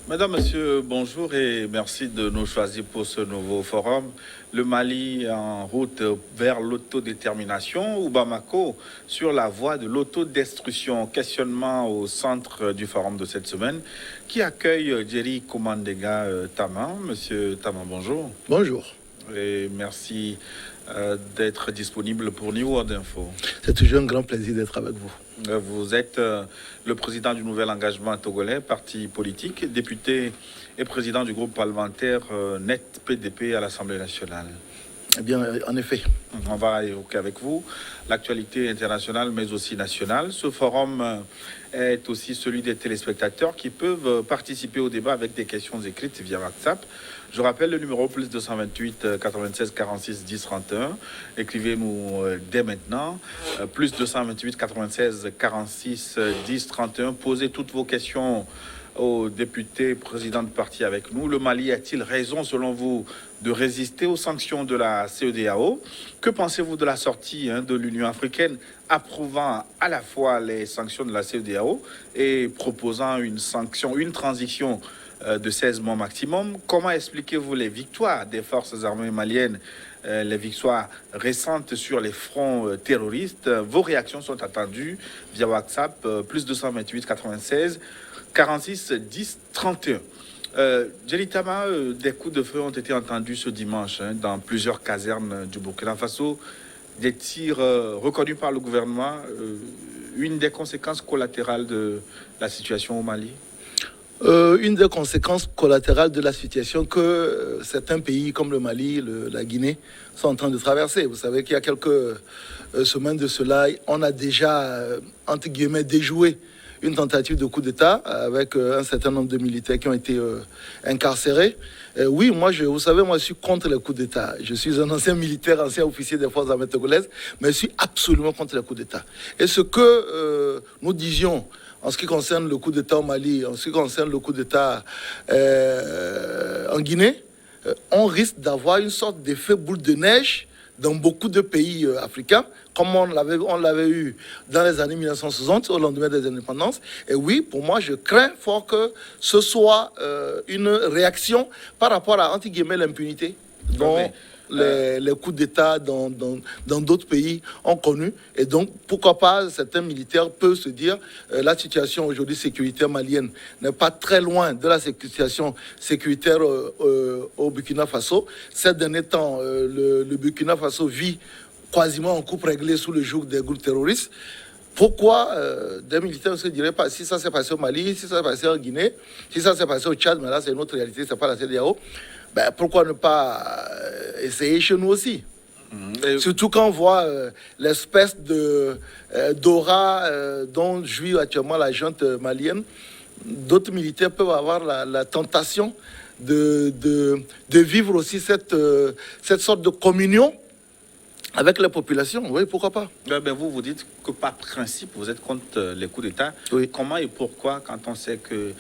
Madame, Monsieur, bonjour et merci de nous choisir pour ce nouveau forum. Le Mali en route vers l'autodétermination ou Bamako sur la voie de l'autodestruction. Questionnement au centre du forum de cette semaine qui accueille Jerry Komandega Tama. Monsieur Tama, bonjour. Bonjour. Et merci d'être disponible pour New World Info. C'est toujours un grand plaisir d'être avec vous. Vous êtes le président du Nouvel Engagement Togolais, parti politique, député et président du groupe parlementaire NET PDP à l'Assemblée nationale. Eh bien, en effet. On va évoquer avec vous l'actualité internationale, mais aussi nationale. Ce forum est aussi celui des téléspectateurs qui peuvent participer au débat avec des questions écrites via WhatsApp. Je rappelle le numéro plus 228 96 46 10 31. Écrivez-nous dès maintenant. Plus 228 96 46 10 31. Posez toutes vos questions aux députés, présidents de parti avec nous. Le Mali a-t-il raison, selon vous, de résister aux sanctions de la CEDEAO? Que pensez-vous de la sortie de l'Union africaine approuvant à la fois les sanctions de la CEDEAO et proposant une transition de 16 mois maximum? Comment expliquez-vous les victoires des forces armées maliennes, les victoires récentes sur les fronts terroristes? Vos réactions sont attendues via WhatsApp, plus 228 96 46 10 31. Jerry Tama, des coups de feu ont été entendus ce dimanche dans plusieurs casernes du Burkina Faso. Des tirs reconnus par le gouvernement. Une des conséquences collatérales de la situation au Mali? Une des conséquences collatérales de la situation que certains pays comme le Mali, la Guinée sont en train de traverser. Vous savez qu'il y a quelques semaines de cela, on a déjà, entre guillemets, déjoué une tentative de coup d'État avec un certain nombre de militaires qui ont été incarcérés. Oui, vous savez, moi je suis contre les coups d'État. Je suis un ancien militaire, ancien officier des forces armées togolaises, mais je suis absolument contre les coups d'État. Et ce que nous disions en ce qui concerne le coup d'État au Mali, en ce qui concerne le coup d'État en Guinée, on risque d'avoir une sorte d'effet boule de neige dans beaucoup de pays africains, comme on l'avait eu dans les années 1960, au lendemain des indépendances. Et oui, pour moi, je crains fort que ce soit une réaction par rapport à, entre guillemets, l'impunité dont les coups d'État dans d'autres pays ont connu. Et donc, pourquoi pas, certains militaires peuvent se dire la situation aujourd'hui sécuritaire malienne n'est pas très loin de la situation sécuritaire au Burkina Faso. Ces derniers temps, le Burkina Faso vit quasiment en coupe réglée sous le joug des groupes terroristes. Pourquoi des militaires ne se diraient pas, si ça s'est passé au Mali, si ça s'est passé en Guinée, si ça s'est passé au Tchad, mais là c'est une autre réalité, c'est pas la CEDEAO, ben, pourquoi ne pas essayer chez nous aussi? Surtout quand on voit l'espèce d'aura dont jouit actuellement la junte malienne, d'autres militaires peuvent avoir la tentation de vivre aussi cette sorte de communion avec la population. Oui, pourquoi pas? Ben vous dites que par principe, vous êtes contre les coups d'État. Oui. Comment et pourquoi, quand on sait que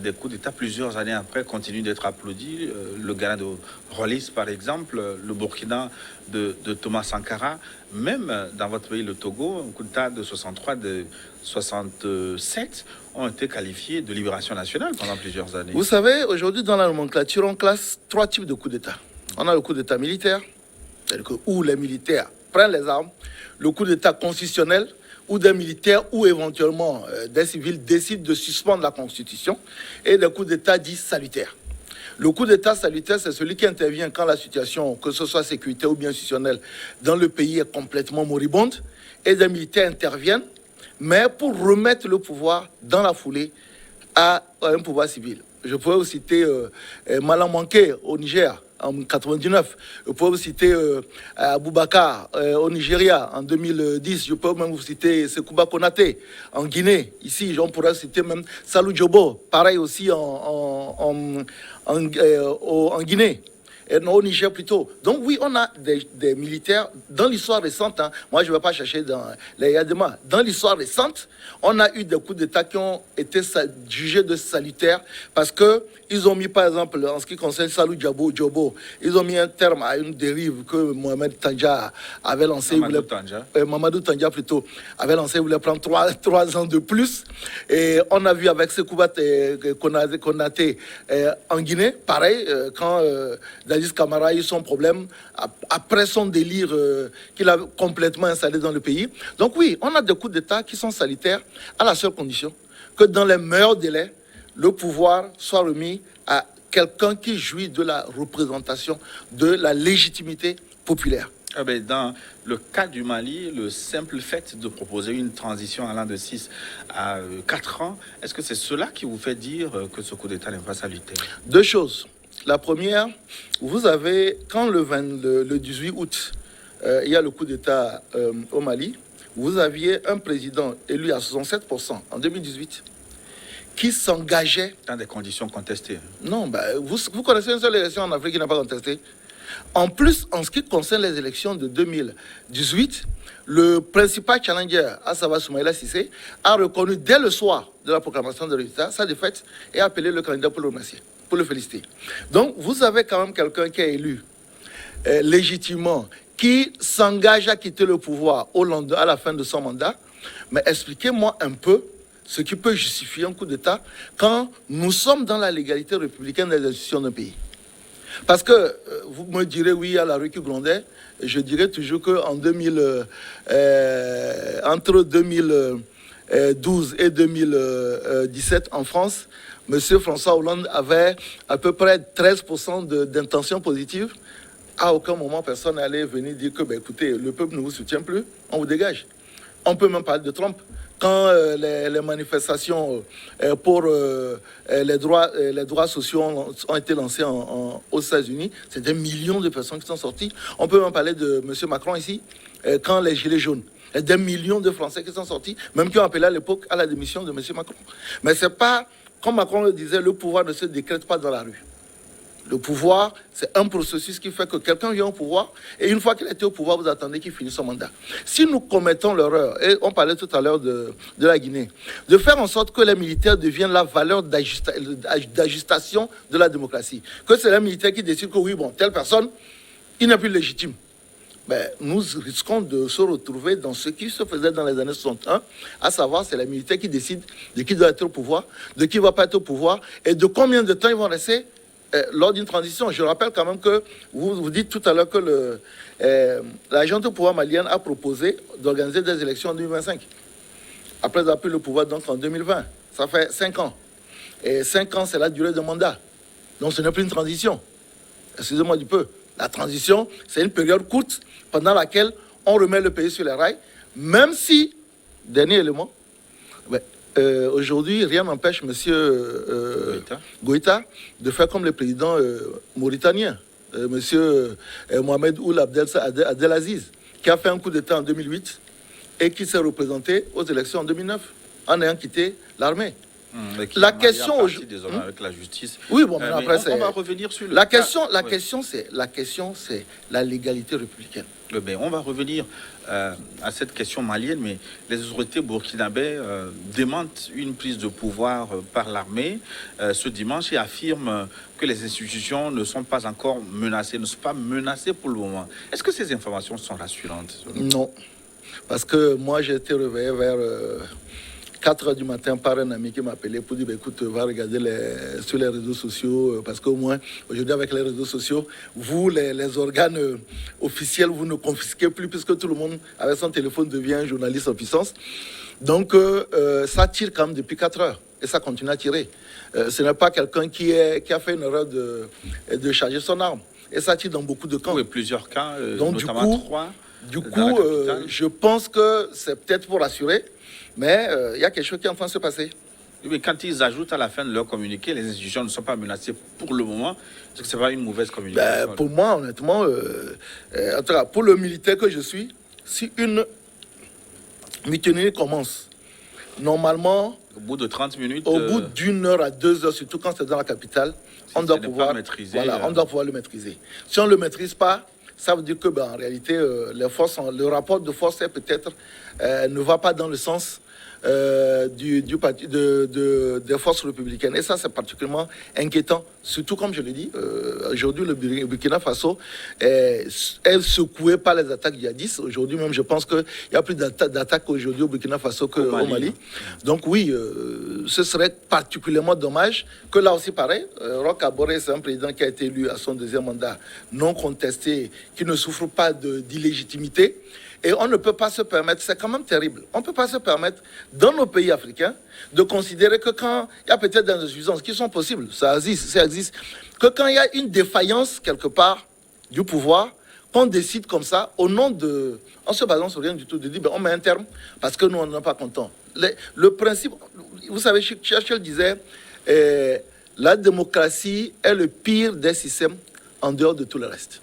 des coups d'État, plusieurs années après, continuent d'être applaudis? Le Ghana de Rollis, par exemple, le Burkina de Thomas Sankara, même dans votre pays, le Togo, un coup d'État de 63, de 67, ont été qualifiés de libération nationale pendant plusieurs années. Vous savez, aujourd'hui, dans la nomenclature, on classe 3 types de coups d'État. On a le coup d'État militaire, c'est-à-dire où les militaires prennent les armes, le coup d'État constitutionnel, où des militaires ou éventuellement des civils décident de suspendre la Constitution, et le coup d'État dit salutaire. Le coup d'État salutaire, c'est celui qui intervient quand la situation, que ce soit sécuritaire ou bien institutionnelle, dans le pays est complètement moribonde, et des militaires interviennent, mais pour remettre le pouvoir dans la foulée à un pouvoir civil. Je pourrais vous citer Malamanké au Niger en 99. Je peux vous citer Aboubakar au Nigeria en 2010. Je peux même vous citer Sekouba Konaté en Guinée. Ici, on pourrait citer même Salou Djobo, pareil aussi en Guinée. non, au Niger plutôt. Donc oui, on a des militaires dans l'histoire récente. Hein, moi, je ne vais pas chercher dans les Yadema. Dans l'histoire récente, on a eu des coups d'État qui ont été jugés de salutaires parce que ils ont mis, par exemple, en ce qui concerne Salou Djobo, ils ont mis un terme à une dérive que Mohamed Tandja avait lancé. Mamadou Tandja plutôt avait lancé, il voulait prendre 3 ans de plus. Et on a vu avec Sekoubat Konaté en Guinée, pareil, quand Dadis Camara a eu son problème, après son délire qu'il a complètement installé dans le pays. Donc oui, on a des coups d'État qui sont salutaires à la seule condition que dans les meilleurs délais, le pouvoir soit remis à quelqu'un qui jouit de la représentation, de la légitimité populaire. Dans le cas du Mali, le simple fait de proposer une transition allant de 6 à 4 ans, est-ce que c'est cela qui vous fait dire que ce coup d'État n'est pas salutaire? Deux choses. La première, vous avez, quand le 18 août, il y a le coup d'État au Mali, vous aviez un président élu à 67% en 2018 qui s'engageait... Dans des conditions contestées. Non, vous connaissez une seule élection en Afrique qui n'a pas contesté. En plus, en ce qui concerne les élections de 2018, le principal challenger, à savoir Soumaïla Cissé, a reconnu dès le soir de la proclamation de résultat sa défaite et a appelé le candidat pour le remercier, pour le féliciter. Donc, vous avez quand même quelqu'un qui est élu légitimement, qui s'engage à quitter le pouvoir à la fin de son mandat. Mais expliquez-moi un peu ce qui peut justifier un coup d'État quand nous sommes dans la légalité républicaine des institutions d'un pays. Parce que vous me direz, oui, à la rue qui grondait, je dirais toujours qu'en entre 2012 et 2017, en France, M. François Hollande avait à peu près 13% d'intentions positives. À aucun moment, personne n'allait venir dire que, écoutez, le peuple ne vous soutient plus, on vous dégage. On peut même parler de Trump. Quand les manifestations pour les droits sociaux ont été lancées aux États-Unis, c'est des millions de personnes qui sont sorties. On peut même parler de M. Macron ici, quand les Gilets jaunes. Il y a des millions de Français qui sont sortis, même qui ont appelé à l'époque à la démission de M. Macron. Mais ce n'est pas, comme Macron le disait, le pouvoir ne se décrète pas dans la rue. Le pouvoir, c'est un processus qui fait que quelqu'un vient au pouvoir et une fois qu'il était au pouvoir, vous attendez qu'il finisse son mandat. Si nous commettons l'erreur, et on parlait tout à l'heure de la Guinée, de faire en sorte que les militaires deviennent la valeur d'ajustation de la démocratie, que c'est les militaires qui décident que oui, bon, telle personne, il n'est plus légitime. Nous risquons de se retrouver dans ce qui se faisait dans les années 61, à savoir c'est les militaires qui décident de qui doit être au pouvoir, de qui ne va pas être au pouvoir et de combien de temps ils vont rester lors d'une transition. Je rappelle quand même que vous dites tout à l'heure que l'agent au pouvoir malienne a proposé d'organiser des élections en 2025. Après avoir pris le pouvoir donc en 2020. Ça fait 5 ans. Et 5 ans, c'est la durée de mandat. Donc ce n'est plus une transition. Excusez-moi du peu. La transition, c'est une période courte pendant laquelle on remet le pays sur les rails, même si, dernier élément, aujourd'hui, rien n'empêche M. Goïta de faire comme le président mauritanien, M. Mohamed Ould Abdelaziz, qui a fait un coup d'État en 2008 et qui s'est représenté aux élections en 2009 en ayant quitté l'armée. La question désormais avec la justice. Oui, bon, mais après, on va revenir sur la question, c'est la légalité républicaine. On va revenir à cette question malienne, mais les autorités burkinabées démentent une prise de pouvoir par l'armée ce dimanche et affirment que les institutions ne sont pas encore menacées, ne sont pas menacées pour le moment. Est-ce que ces informations sont rassurantes? Non, parce que moi j'ai été réveillé vers 4 h du matin par un ami qui m'a appelé pour dire écoute, va regarder sur les réseaux sociaux, parce qu'au moins, aujourd'hui, avec les réseaux sociaux, vous, les organes officiels, vous ne confisquez plus, puisque tout le monde, avec son téléphone, devient un journaliste en puissance. Donc, ça tire quand même depuis 4 heures, et ça continue à tirer. Ce n'est pas quelqu'un qui a fait une erreur de charger son arme, et ça tire dans beaucoup de camps. Oui, plusieurs cas, donc, notamment 3. Du coup, je pense que c'est peut-être pour rassurer, mais il y a quelque chose qui est en train de se passer. Mais quand ils ajoutent à la fin de leur communiqué, les institutions ne sont pas menacées pour le moment, est-ce que ce n'est pas une mauvaise communication? Pour moi, honnêtement, en tout cas, pour le militaire que je suis, si une mutinerie commence, normalement, au bout de 30 minutes, au bout d'1 heure à 2 heures, surtout quand c'est dans la capitale, on doit ce n'est pouvoir, pas maîtrisé, voilà, on doit pouvoir le maîtriser. Si on ne le maîtrise pas, ça veut dire que en réalité, le rapport de force peut-être ne va pas dans le sens des forces républicaines. Et ça, c'est particulièrement inquiétant. Surtout, comme je l'ai dit, aujourd'hui, le Burkina Faso est secoué par les attaques djihadistes. Aujourd'hui même, je pense qu'il y a plus d'attaques aujourd'hui au Burkina Faso qu'au Mali. Donc oui, ce serait particulièrement dommage que là aussi, pareil, Roch Kaboré, c'est un président qui a été élu à son deuxième mandat non contesté, qui ne souffre pas d'illégitimité. Et on ne peut pas se permettre, c'est quand même terrible, on ne peut pas se permettre, dans nos pays africains, de considérer que quand il y a peut-être des insuffisances qui sont possibles, ça existe, que quand il y a une défaillance quelque part du pouvoir, qu'on décide comme ça, au nom de... En se basant sur rien du tout, de dire, on met un terme, parce que nous, on n'est pas contents. Le principe, vous savez, Churchill disait, la démocratie est le pire des systèmes en dehors de tout le reste.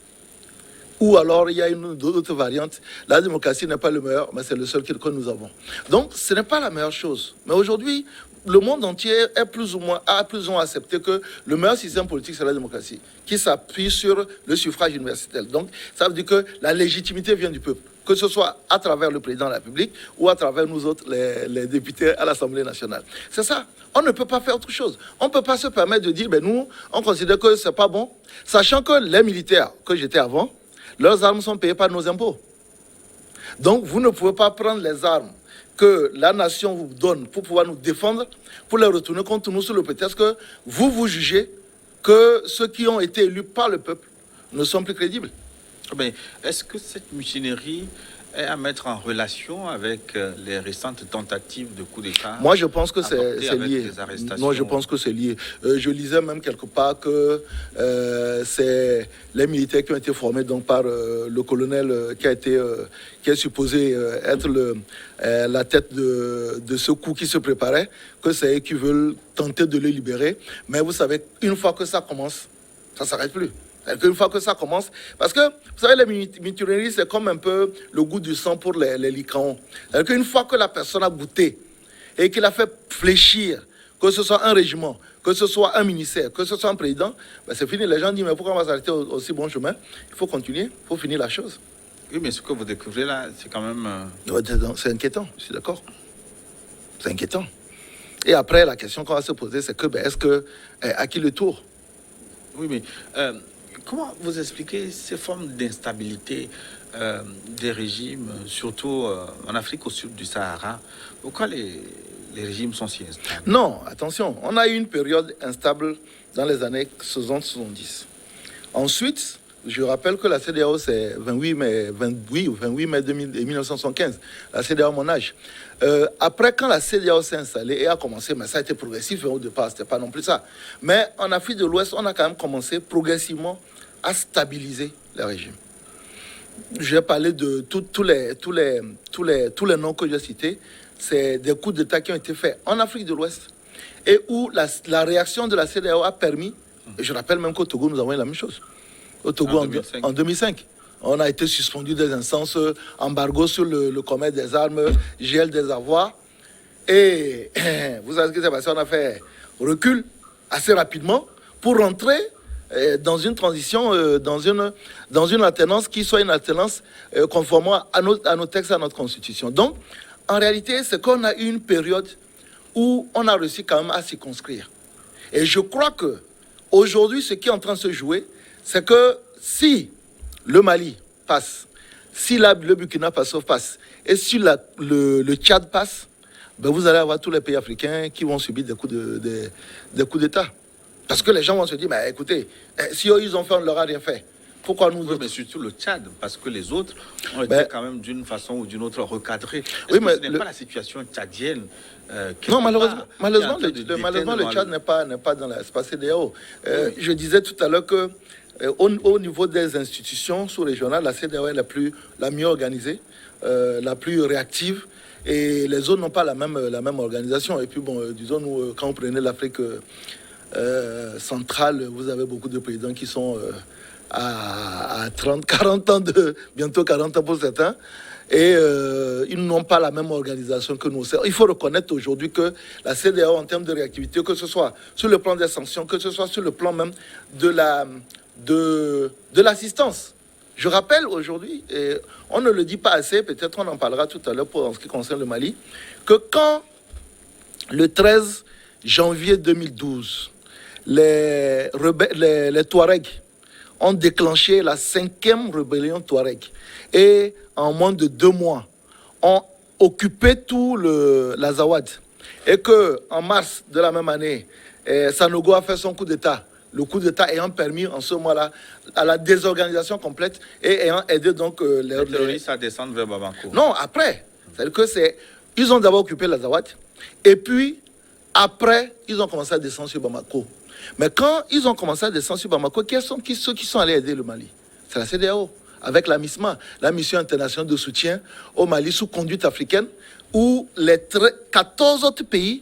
Ou alors, il y a une autre variante. La démocratie n'est pas le meilleur, mais c'est le seul que nous avons. Donc, ce n'est pas la meilleure chose. Mais aujourd'hui, le monde entier a plus ou moins accepté que le meilleur système politique, c'est la démocratie, qui s'appuie sur le suffrage universel. Donc, ça veut dire que la légitimité vient du peuple, que ce soit à travers le président de la République ou à travers nous autres, les députés à l'Assemblée nationale. C'est ça. On ne peut pas faire autre chose. On ne peut pas se permettre de dire, nous, on considère que ce n'est pas bon, sachant que les militaires que j'étais avant, leurs armes sont payées par nos impôts. Donc, vous ne pouvez pas prendre les armes que la nation vous donne pour pouvoir nous défendre, pour les retourner contre nous sur le prétexte que vous jugez que ceux qui ont été élus par le peuple ne sont plus crédibles. Mais est-ce que cette mutinerie est à mettre en relation avec les récentes tentatives de coup d'État? Moi, je pense que c'est lié. Moi, je pense que c'est lié. Je lisais même quelque part que c'est les militaires qui ont été formés donc, par le colonel qui est supposé être la tête de ce coup qui se préparait, que c'est eux qui veulent tenter de le libérer. Mais vous savez, une fois que ça commence, ça ne s'arrête plus. Une fois que ça commence, parce que, vous savez, les mutineries, c'est comme un peu le goût du sang pour les licaons. Une fois que la personne a goûté et qu'il a fait fléchir, que ce soit un régiment, que ce soit un ministère, que ce soit un président, ben c'est fini. Les gens disent, mais pourquoi on va s'arrêter au si bon chemin? Il faut continuer, il faut finir la chose. Oui, mais ce que vous découvrez là, c'est quand même... C'est inquiétant, je suis d'accord. C'est inquiétant. Et après, la question qu'on va se poser, c'est que, est-ce que, à qui le tour? Oui, mais... comment vous expliquez ces formes d'instabilité des régimes, surtout en Afrique au sud du Sahara? Pourquoi les régimes sont si instables? Non, attention, on a eu une période instable dans les années 60-70. Ensuite, je rappelle que la CEDEAO, c'est 28 mai 1975, la CEDEAO, mon âge. Après, quand la CEDEAO s'est installée et a commencé, mais ça a été progressif au départ, c'était pas non plus ça. Mais en Afrique de l'Ouest, on a quand même commencé progressivement à stabiliser le régime. Je vais parler de tous les noms que j'ai cités. C'est des coups d'État qui ont été faits en Afrique de l'Ouest et où la réaction de la CEDEAO a permis, et je rappelle même qu'au Togo, nous avons eu la même chose. Au Togo, en 2005. On a été suspendu des instances, embargo sur le commerce des armes, gel des avoirs. Et vous savez ce qui s'est passé? On a fait recul assez rapidement pour rentrer dans une transition, dans une alternance qui soit une alternance conformément à nos textes, à notre constitution. Donc, en réalité, c'est qu'on a eu une période où on a réussi quand même à circonscrire. Et je crois que aujourd'hui, ce qui est en train de se jouer, c'est que si le Mali passe, si le Burkina Faso passe, et si le Tchad passe, ben vous allez avoir tous les pays africains qui vont subir des coups d'État. Parce que les gens vont se dire, bah, écoutez, si eux, ils ont fait, on ne leur a rien fait. Pourquoi nous autres? Mais surtout le Tchad, parce que les autres ont été quand même d'une façon ou d'une autre recadrés. Oui, mais ce n'est pas la situation tchadienne non, malheureusement, le Tchad n'est pas dans l'espace CEDEAO. Oui. Je disais tout à l'heure que au niveau des institutions sous-régionales, la CEDEAO est la mieux organisée, la plus réactive, et les autres n'ont pas la même organisation. Et puis, bon, disons, nous, quand vous prenez l'Afrique centrale, vous avez beaucoup de présidents qui sont à 30, 40 ans, bientôt 40 ans pour certains. et ils n'ont pas la même organisation que nous. Il faut reconnaître aujourd'hui que la CEDEAO, en termes de réactivité, que ce soit sur le plan des sanctions, que ce soit sur le plan même de l'assistance. Je rappelle aujourd'hui, et on ne le dit pas assez, peut-être on en parlera tout à l'heure en ce qui concerne le Mali, que quand le 13 janvier 2012, les Touaregs ont déclenché la 5e rébellion Touareg et en moins de 2 mois ont occupé tout l'Azawad et qu'en mars de la même année, Sanogo a fait son coup d'État. Le coup d'État ayant permis en ce mois-là à la désorganisation complète et ayant aidé donc les terroristes à descendre vers Bamako. Non, après. C'est-à-dire que ils ont d'abord occupé l'Azawad et puis après, ils ont commencé à descendre sur Bamako. Mais quand ils ont commencé à descendre sur Bamako, ceux qui sont allés aider le Mali? C'est la CEDEAO, avec la MISMA, la mission internationale de soutien au Mali sous conduite africaine, où les 14 autres pays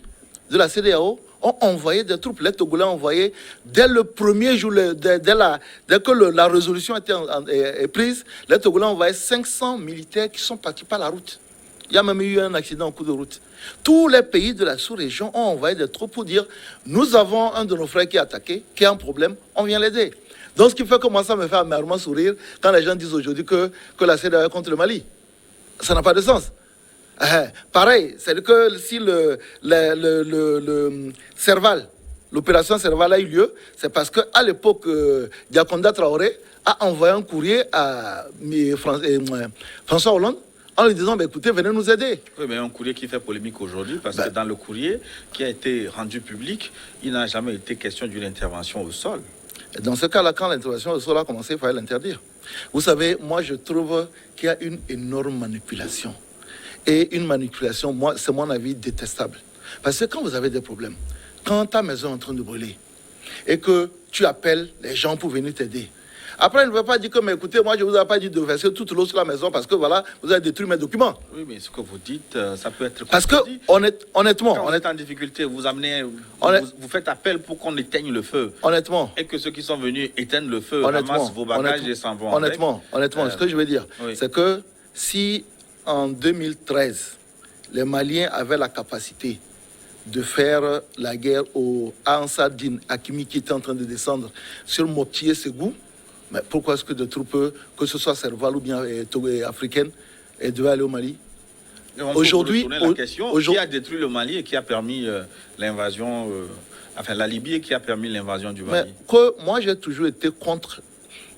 de la CEDEAO ont envoyé des troupes. Les Togolais ont envoyé, dès le premier jour, dès que la résolution est prise, les Togolais ont envoyé 500 militaires qui sont partis par la route. Il y a même eu un accident en cours de route. Tous les pays de la sous-région ont envoyé des troupes pour dire « Nous avons un de nos frères qui est attaqué, qui a un problème, on vient l'aider. » Donc ce qui fait que moi, ça me fait amèrement sourire quand les gens disent aujourd'hui que la CEDEAO est contre le Mali. Ça n'a pas de sens. Pareil, c'est que si le Serval, l'opération Serval a eu lieu, c'est parce qu'à l'époque, Diakonda Traoré a envoyé un courrier à François Hollande en lui disant, écoutez, venez nous aider. Oui, mais un courrier qui fait polémique aujourd'hui, parce que dans le courrier qui a été rendu public, il n'a jamais été question d'une intervention au sol. Dans ce cas-là, quand l'intervention au sol a commencé, il fallait l'interdire. Vous savez, moi, je trouve qu'il y a une énorme manipulation. Et une manipulation, moi, c'est mon avis, détestable. Parce que quand vous avez des problèmes, quand ta maison est en train de brûler, et que tu appelles les gens pour venir t'aider, après, il ne veut pas dire que, mais écoutez, moi, je ne vous ai pas dit de verser toute l'eau sur la maison parce que, voilà, vous avez détruit mes documents. Oui, mais ce que vous dites, ça peut être... Parce que, honnêtement... Quand vous êtes en difficulté, vous amenez... Vous faites appel pour qu'on éteigne le feu. Honnêtement. Et que ceux qui sont venus éteignent le feu, ramassent vos bagages et s'en vont. Honnêtement, ce que je veux dire, c'est que si, en 2013, les Maliens avaient la capacité de faire la guerre à Ansar Dine Hakimi qui était en train de descendre sur Mopti et Ségou, mais pourquoi est-ce que des troupes, que ce soit Serval ou bien africaines, devaient aller au Mali? Aujourd'hui, qui a détruit le Mali et qui a permis l'invasion, la Libye et qui a permis l'invasion du Mali? Moi, j'ai toujours été contre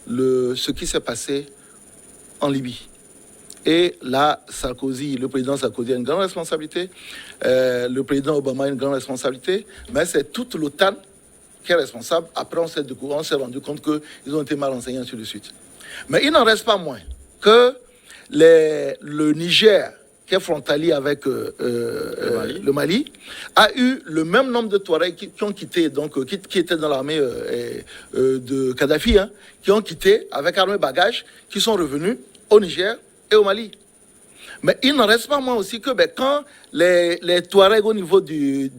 ce qui s'est passé en Libye. Et là, le président Sarkozy a une grande responsabilité, le président Obama a une grande responsabilité, mais c'est toute l'OTAN qui est responsable. Après, on s'est rendu compte qu'ils ont été mal renseignés ainsi de suite. Mais il n'en reste pas moins que le Niger, qui est frontalier avec le Mali, a eu le même nombre de Touaregs qui ont quitté, donc qui étaient dans l'armée de Kadhafi, qui ont quitté avec armes et bagages, qui sont revenus au Niger et au Mali. Mais il n'en reste pas moins aussi que quand les Touaregs au niveau du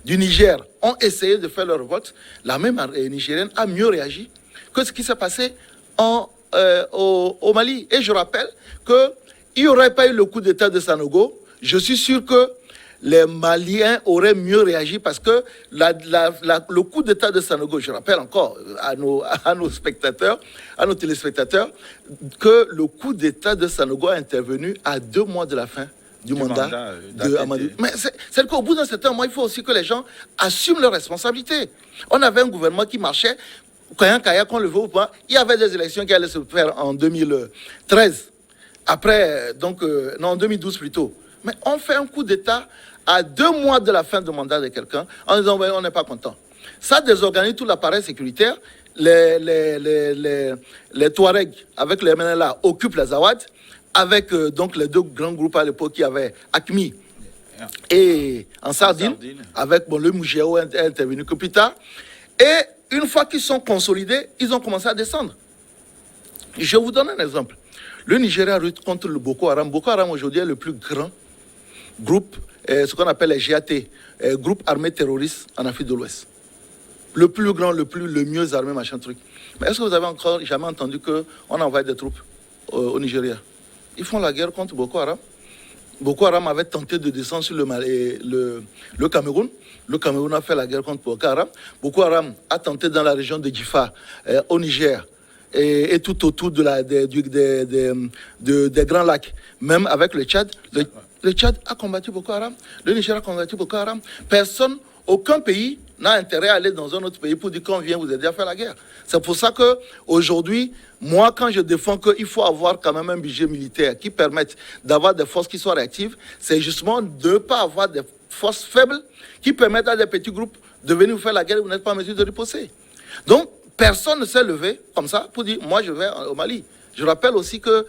Niger ont essayé de faire leur révolte, l'armée nigérienne a mieux réagi que ce qui s'est passé au Mali. Et je rappelle qu'il n'y aurait pas eu le coup d'État de Sanogo. Je suis sûr que les Maliens auraient mieux réagi parce que le coup d'État de Sanogo, je rappelle encore à nos spectateurs, à nos téléspectateurs, que le coup d'État de Sanogo a intervenu à 2 mois de la fin du mandat de Amadou. Mais c'est qu'au bout d'un certain moment, il faut aussi que les gens assument leurs responsabilités. On avait un gouvernement qui marchait, qu'on le veut ou pas, il y avait des élections qui allaient se faire en 2013, après, en 2012 plutôt. Mais on fait un coup d'État à 2 mois de la fin du mandat de quelqu'un en disant on n'est pas content. Ça désorganise tout l'appareil sécuritaire. Les Touaregs avec les MNLA occupent les Zawad avec donc les 2 grands groupes à l'époque qui avaient Hakimi et Ansar Dine avec le Mougéo est intervenu que plus tard. Et une fois qu'ils sont consolidés, ils ont commencé à descendre. Je vous donne un exemple. Le Nigeria lutte contre le Boko Haram. Boko Haram aujourd'hui est le plus grand groupe, ce qu'on appelle les GAT, groupe armé terroriste en Afrique de l'Ouest. Le plus grand, le mieux armé, machin truc. Mais est-ce que vous avez encore jamais entendu qu'on envoie des troupes au Nigeria? Ils font la guerre contre Boko Haram. Boko Haram avait tenté de descendre sur le Cameroun. Le Cameroun a fait la guerre contre Boko Haram. Boko Haram a tenté dans la région de Difa, au Niger, et tout autour des Grands Lacs, même avec le Tchad. Le Tchad a combattu Boko Haram. Le Niger a combattu Boko Haram. Personne, aucun pays n'a intérêt à aller dans un autre pays pour dire qu'on vient vous aider à faire la guerre. C'est pour ça qu'aujourd'hui, moi, quand je défends qu'il faut avoir quand même un budget militaire qui permette d'avoir des forces qui soient réactives, c'est justement de ne pas avoir des forces faibles qui permettent à des petits groupes de venir vous faire la guerre et vous n'êtes pas en mesure de riposter. Donc, personne ne s'est levé comme ça pour dire « moi, je vais au Mali ». Je rappelle aussi que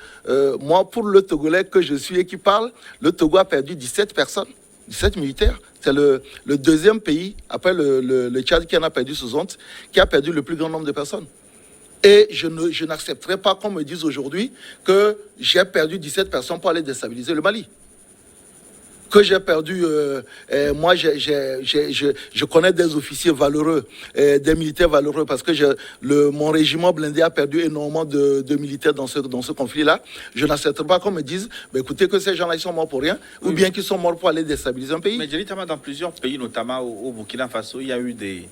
moi, pour le Togolais que je suis et qui parle, le Togo a perdu 17 personnes, 17 militaires. C'est le deuxième pays, après le Tchad qui en a perdu 60, qui a perdu le plus grand nombre de personnes. Et je n'accepterai pas qu'on me dise aujourd'hui que j'ai perdu 17 personnes pour aller déstabiliser le Mali. Que j'ai perdu, moi je connais des officiers valeureux, des militaires valeureux, parce que mon régiment blindé a perdu énormément de militaires dans ce conflit-là. Je n'accepterai pas qu'on me dise, bah, écoutez, que ces gens-là ils sont morts pour rien, oui, ou bien qu'ils sont morts pour aller déstabiliser un pays. Mais Djeri-Tama, dans plusieurs pays, notamment au Burkina Faso, il y a eu des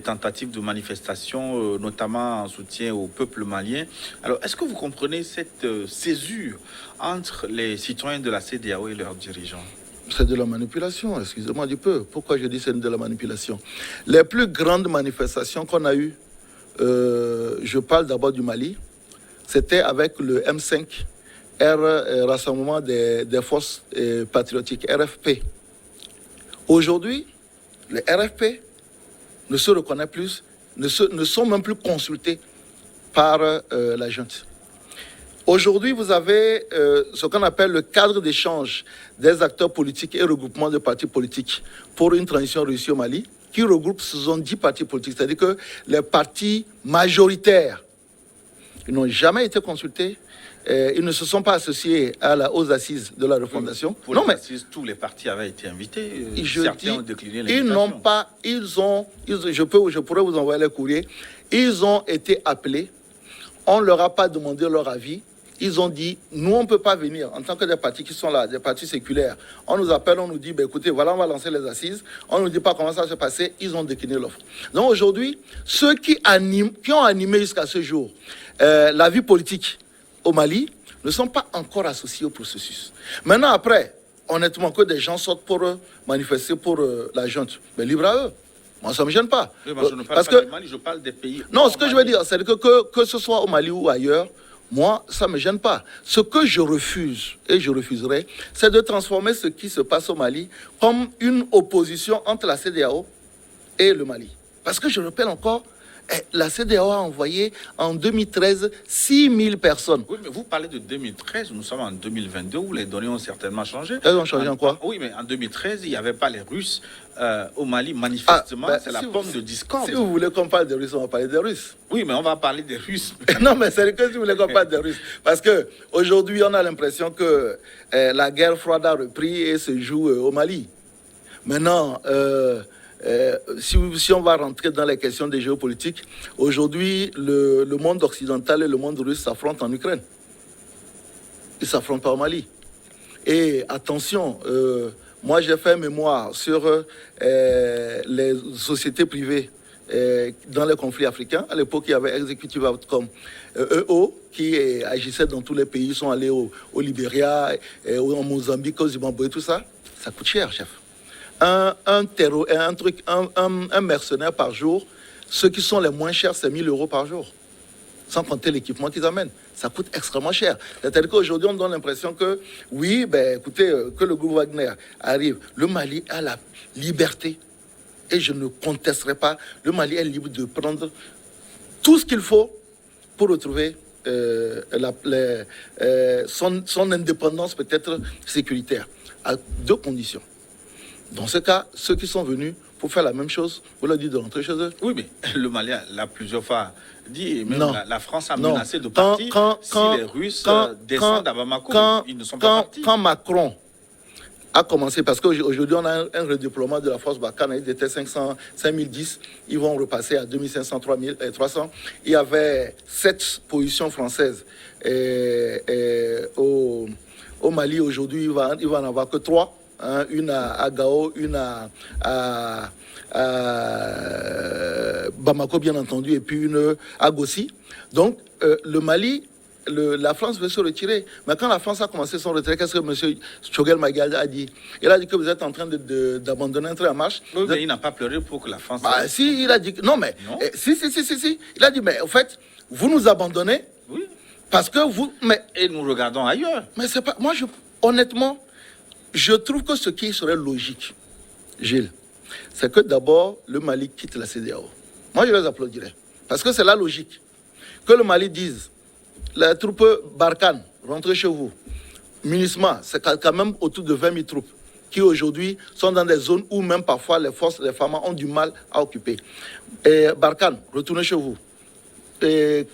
tentatives de manifestation, notamment en soutien au peuple malien. Alors, est-ce que vous comprenez cette césure entre les citoyens de la CEDEAO et leurs dirigeants? C'est de la manipulation, excusez-moi du peu. Pourquoi je dis c'est de la manipulation? Les plus grandes manifestations qu'on a eues, je parle d'abord du Mali, c'était avec le M5, Rassemblement des forces patriotiques, RFP. Aujourd'hui, les RFP ne se reconnaissent plus, ne sont même plus consultés par la junte. Aujourd'hui, vous avez ce qu'on appelle le cadre d'échange des acteurs politiques et regroupements de partis politiques pour une transition réussie au Mali, qui regroupe 70 partis politiques. C'est-à-dire que les partis majoritaires, ils n'ont jamais été consultés, ils ne se sont pas associés aux assises de la refondation. Pour les assises, tous les partis avaient été invités. Certains ont décliné l'invitation. Ils n'ont pas, je pourrais vous envoyer les courriers, ils ont été appelés, on ne leur a pas demandé leur avis. Ils ont dit, nous, on ne peut pas venir en tant que des partis qui sont là, des partis séculaires. On nous appelle, on nous dit, ben, écoutez, voilà, on va lancer les assises. On ne nous dit pas comment ça va se passer. Ils ont décliné l'offre. Donc aujourd'hui, ceux qui ont animé jusqu'à ce jour la vie politique au Mali ne sont pas encore associés au processus. Maintenant, après, honnêtement, que des gens sortent pour manifester pour la junte, ben, libre à eux. Moi, ça ne me gêne pas. Oui, moi, je ne parle pas du Mali, je parle des pays. Non, ce que je veux dire, c'est que ce soit au Mali ou ailleurs, moi, ça ne me gêne pas. Ce que je refuse, et je refuserai, c'est de transformer ce qui se passe au Mali comme une opposition entre la CEDEAO et le Mali. Parce que je rappelle encore, la CEDEAO a envoyé en 2013 6000 personnes. Oui, mais vous parlez de 2013, nous sommes en 2022 où les données ont certainement changé. Elles ont changé en quoi? Oui, mais en 2013, il n'y avait pas les Russes au Mali, manifestement, c'est la pomme de discorde. Si vous voulez qu'on parle des Russes, on va parler des Russes. Oui, mais on va parler des Russes. Non, mais c'est que si vous voulez qu'on parle des Russes. Parce qu'aujourd'hui, on a l'impression que la guerre froide a repris et se joue au Mali. Maintenant, si on va rentrer dans les questions des géopolitiques, aujourd'hui, le monde occidental et le monde russe s'affrontent en Ukraine. Ils ne s'affrontent pas au Mali. Et attention, moi j'ai fait mémoire sur les sociétés privées dans les conflits africains. À l'époque, il y avait Executive Outcome EO qui agissait dans tous les pays. Ils sont allés au Libéria, au Mozambique, au Zimbabwe, tout ça. Ça coûte cher, chef. Un mercenaire par jour, ceux qui sont les moins chers, c'est 1 000 € par jour. Sans compter l'équipement qu'ils amènent. Ça coûte extrêmement cher. C'est-à-dire qu'aujourd'hui, on donne l'impression que, oui, ben, écoutez, que le groupe Wagner arrive. Le Mali a la liberté. Et je ne contesterai pas. Le Mali est libre de prendre tout ce qu'il faut pour retrouver son indépendance peut-être sécuritaire. À 2 conditions. Dans ce cas, ceux qui sont venus pour faire la même chose, vous leur dites de rentrer chez eux. Oui, mais le Mali l'a plusieurs fois dit, et même la France a non. menacé de partir si les Russes descendent à Bamako. Ils ne sont pas partis. Quand Macron a commencé, parce qu'aujourd'hui, on a un redéploiement de la force Barkhane. Ils étaient 500, 5010. Ils vont repasser à 2500, 300. Il y avait 7 positions françaises au Mali. Aujourd'hui, il va en avoir que 3. Hein, une à Gao, une à Bamako, bien entendu, et puis une à Gossi. Donc, le Mali, la France veut se retirer. Mais quand la France a commencé son retrait, qu'est-ce que M. Choguel Magal a dit? Il a dit que vous êtes en train d'abandonner un train en marche. Oui, mais il n'a pas pleuré pour que la France... Bah, si, il a dit... Non, mais... Non. Si. Il a dit, mais en fait, vous nous abandonnez. Oui. Parce que vous... Mais, et nous regardons ailleurs. Mais c'est pas... Moi, honnêtement, je trouve que ce qui serait logique, Gilles, c'est que d'abord, le Mali quitte la CEDEAO. Moi, je les applaudirais. Parce que c'est la logique. Que le Mali dise, les troupes Barkhane, rentrez chez vous. MINUSMA, c'est quand même autour de 20 000 troupes qui aujourd'hui sont dans des zones où même parfois les forces, les femmes ont du mal à occuper. Et Barkhane, retournez chez vous. Et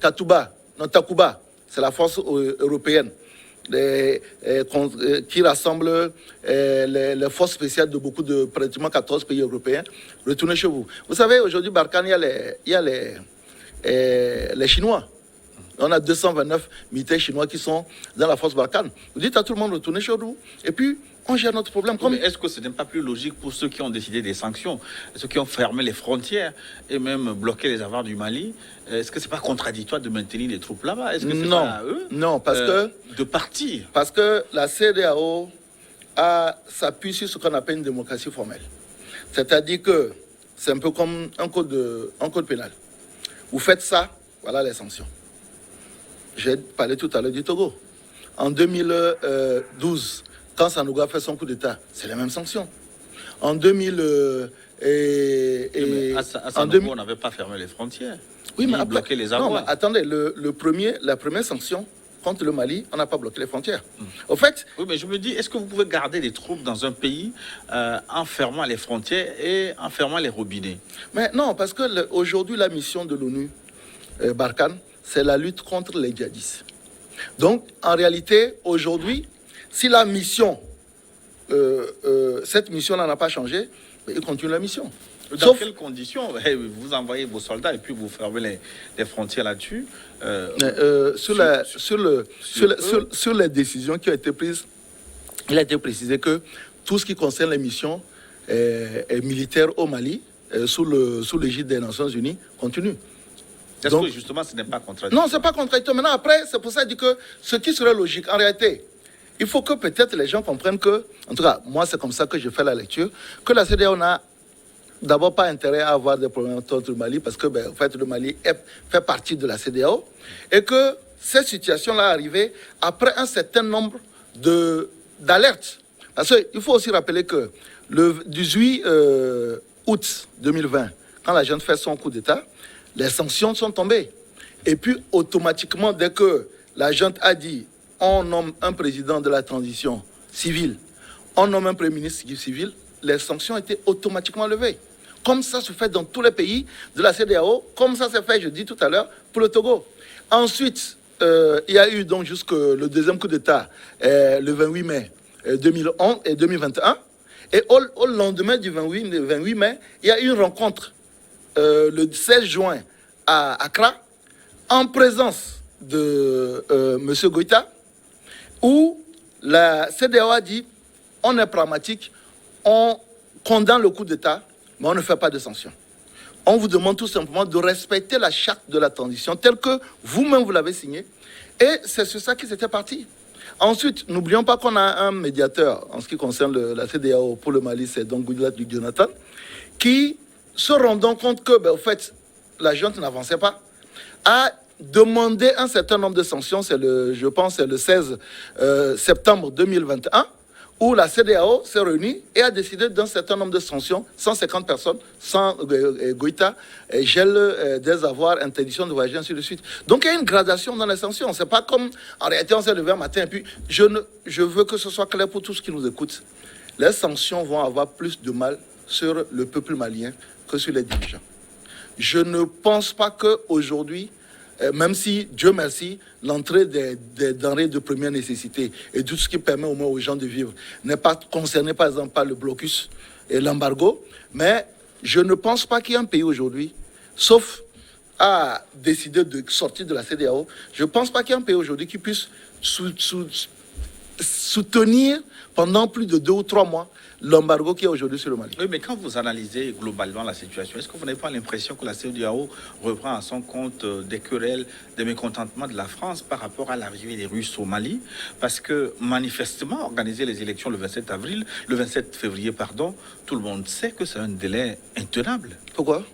Takuba, c'est la force européenne qui rassemble les forces spéciales de pratiquement 14 pays européens. Retournez chez vous. Vous savez, aujourd'hui, Barkhane, il y a les Chinois. On a 229 militaires chinois qui sont dans la force Barkhane. Vous dites à tout le monde de retourner chez nous. Et puis, on gère notre problème. Oui, est-ce que ce n'est pas plus logique pour ceux qui ont décidé des sanctions, ceux qui ont fermé les frontières et même bloqué les avoirs du Mali? Est-ce que ce n'est pas contradictoire de maintenir les troupes là-bas? Est-ce que c'est pas à eux de partir? Parce que la CEDEAO s'appuie sur ce qu'on appelle une démocratie formelle. C'est-à-dire que c'est un peu comme un code pénal. Vous faites ça, voilà les sanctions. J'ai parlé tout à l'heure du Togo. En 2012, quand Sanogo a fait son coup d'État, c'est les mêmes sanctions. En 2000... on n'avait pas fermé les frontières. Oui, mais bloqué les avoirs. Non, mais attendez, la première sanction contre le Mali, on n'a pas bloqué les frontières. Au fait... Oui, mais je me dis, est-ce que vous pouvez garder des troupes dans un pays en fermant les frontières et en fermant les robinets? Mais non, parce que aujourd'hui, la mission de l'ONU, Barkhane, c'est la lutte contre les djihadistes. Donc, en réalité, aujourd'hui, si la mission, cette mission-là n'a pas changé, il continue la mission. Dans quelles conditions vous envoyez vos soldats et puis vous fermez les frontières là-dessus? Sur les décisions qui ont été prises, il a été précisé que tout ce qui concerne les missions militaires au Mali, sous l'égide des Nations Unies, continue. Est-ce que justement ce n'est pas contradictoire? Non, ce n'est pas contradictoire. Maintenant, après, c'est pour ça que je dis que ce qui serait logique, en réalité, il faut que peut-être les gens comprennent que, en tout cas, moi, c'est comme ça que je fais la lecture, que la CEDEAO n'a d'abord pas intérêt à avoir des problèmes contre le Mali, parce que, en fait, le Mali fait partie de la CEDEAO, et que cette situation-là est arrivée après un certain nombre d'alertes. Parce qu'il faut aussi rappeler que le 18 août 2020, quand la jeune fait son coup d'État, les sanctions sont tombées. Et puis, automatiquement, dès que la junte a dit on nomme un président de la transition civile, on nomme un premier ministre civil, les sanctions étaient automatiquement levées. Comme ça se fait dans tous les pays de la CEDEAO, comme ça s'est fait, je dis tout à l'heure, pour le Togo. Ensuite, il y a eu donc jusque le deuxième coup d'État, le 28 mai 2011 et 2021. Et au lendemain du 28 mai, il y a eu une rencontre le 16 juin à Accra, en présence de M. Goïta, où la CEDEAO a dit on est pragmatique, on condamne le coup d'État, mais on ne fait pas de sanctions. On vous demande tout simplement de respecter la charte de la transition telle que vous-même vous l'avez signée. Et c'est sur ça qu'ils étaient partis. Ensuite, n'oublions pas qu'on a un médiateur en ce qui concerne la CEDEAO pour le Mali, c'est donc Goodluck Jonathan, qui, se rendant compte que, en fait, la junte n'avançait pas, a demandé un certain nombre de sanctions. Je pense c'est le 16 septembre 2021, où la CEDEAO s'est réunie et a décidé d'un certain nombre de sanctions, 150 personnes, sans Goïta, gel des avoirs, interdiction de voyager, ainsi de suite. Donc il y a une gradation dans les sanctions. C'est pas comme, en réalité, on s'est levé un matin et puis, je veux que ce soit clair pour tous qui nous écoutent. Les sanctions vont avoir plus de mal sur le peuple malien que sur les dirigeants. Je ne pense pas qu'aujourd'hui, même si, Dieu merci, l'entrée des denrées de première nécessité et tout ce qui permet au moins aux gens de vivre n'est pas concerné, par exemple, par le blocus et l'embargo. Mais je ne pense pas qu'il y ait un pays aujourd'hui, sauf à décider de sortir de la CEDEAO, je ne pense pas qu'il y ait un pays aujourd'hui qui puisse soutenir pendant plus de 2 ou 3 mois l'embargo qu'il y a aujourd'hui sur le Mali. Oui, mais quand vous analysez globalement la situation, est-ce que vous n'avez pas l'impression que la CEDEAO reprend à son compte des querelles, des mécontentements de la France par rapport à l'arrivée des Russes au Mali? Parce que manifestement, organiser les élections le 27 février, tout le monde sait que c'est un délai intenable. Pourquoi?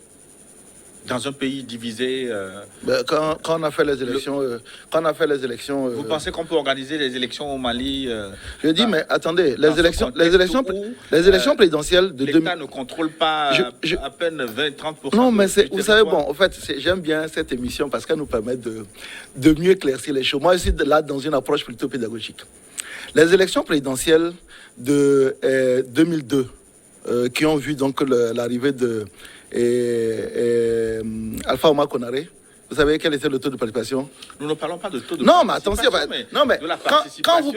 Dans un pays divisé... Quand on a fait les élections... vous pensez qu'on peut organiser les élections au Mali je dis, mais attendez, les élections présidentielles de... L'État ne contrôle pas à peine 20-30%. Non, mais vous savez, bon, en fait, j'aime bien cette émission parce qu'elle nous permet de mieux éclaircir les choses. Moi, je suis là dans une approche plutôt pédagogique. Les élections présidentielles de 2002, qui ont vu donc l'arrivée de... Alpha Oumar Konaré, vous savez quel était le taux de participation? Nous ne parlons pas de taux de participation. Non, mais de la participation.